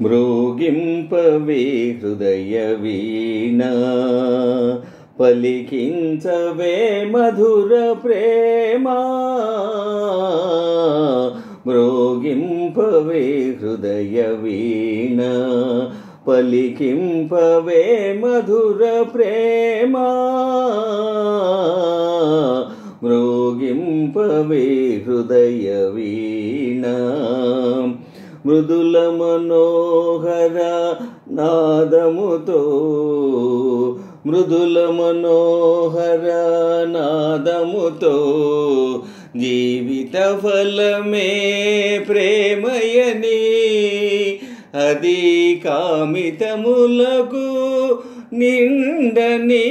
మ్రోగింపవే హృదయ వీణ పలికించవే మధుర ప్రేమ మ్రోగింపవే హృదయ వీణ పలికింపవే మధుర ప్రేమ మ్రోగింపవే హృదయ వీణ మృదుల మనోహర నాదముతో మృదుల మనోహర నాదముతో జీవిత ఫలమే ప్రేమయని అది కామితములకు నిండని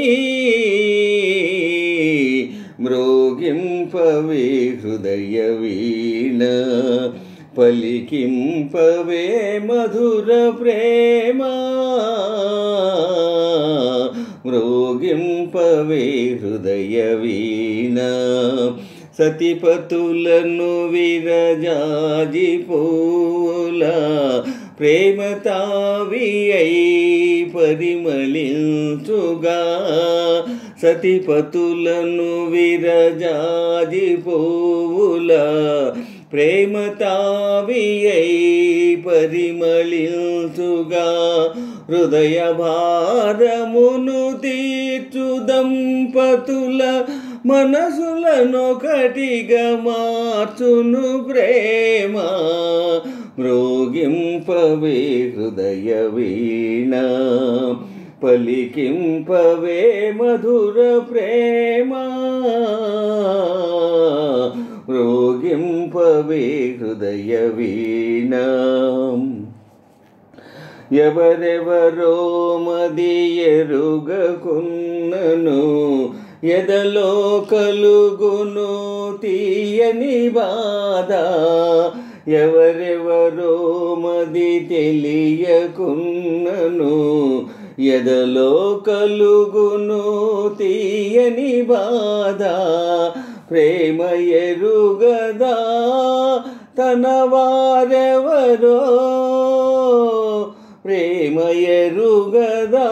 మ్రోగింపవే హృదయ వీణ పలికింపవే మధుర ప్రేమ మ్రోగింపవే హృదయ వీణ సతిపతులను విరజాజి పూల ప్రేమ తావియై పరిమళించుగా సతిపతులను విరజాజి పూల ప్రేమ తావియై పరిమళించుగా హృదయ భారమును తీర్చు దంపతుల మనసులనొకటిగా మార్చును ప్రేమ మ్రోగింపవే హృదయ వీణ పలికింపవే మధుర ప్రేమ మ్రోగింపవే హృదయ వీణ ఎవరెవరో మది ఎరుగకున్నను ఎదలో కలుగును తీయని బాధ ఎవరెవరో మది తెలియకున్నను ఎదలో కలుగును తీయని బాధ ప్రేమ ఎరుగదా తన వారెవరో ప్రేమ ఎరుగదా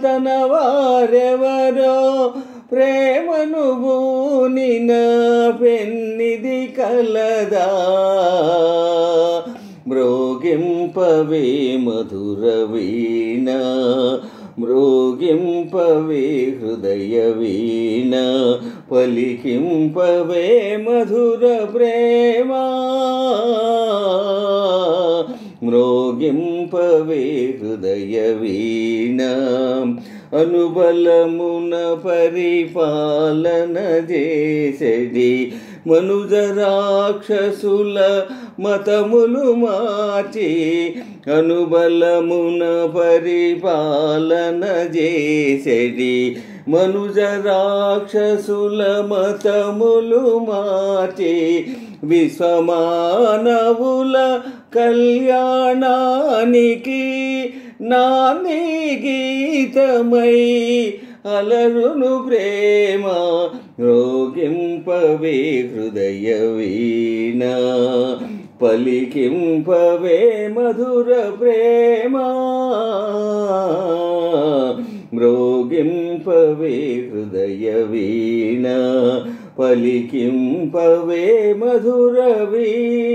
తన వారెవరో ప్రేమను బూనిన పెన్నిది కలదా మ్రోగింపవే మధుర వీణ మ్రోగింపవే హృదయ వీణ పలికింపవే మధుర ప్రేమ మ్రోగింపవే హృదయ వీణ అనుబలమున పరిపాలన చేసెడి మనుజ రాక్షసుల మతములు మార్చి అనుబలమున పరిపాలన చేసెడి మనుజ రాక్షసుల మతములు మార్చి విశ్వమానవుల కళ్యాణానికి నాని గీతమై అలరును ప్రేమ మ్రోగింపవే హృదయ వీణ పలికింపవే మధుర ప్రేమ మ్రోగింపవే హృదయ వీణ పలికింపవే మధుర వీణ.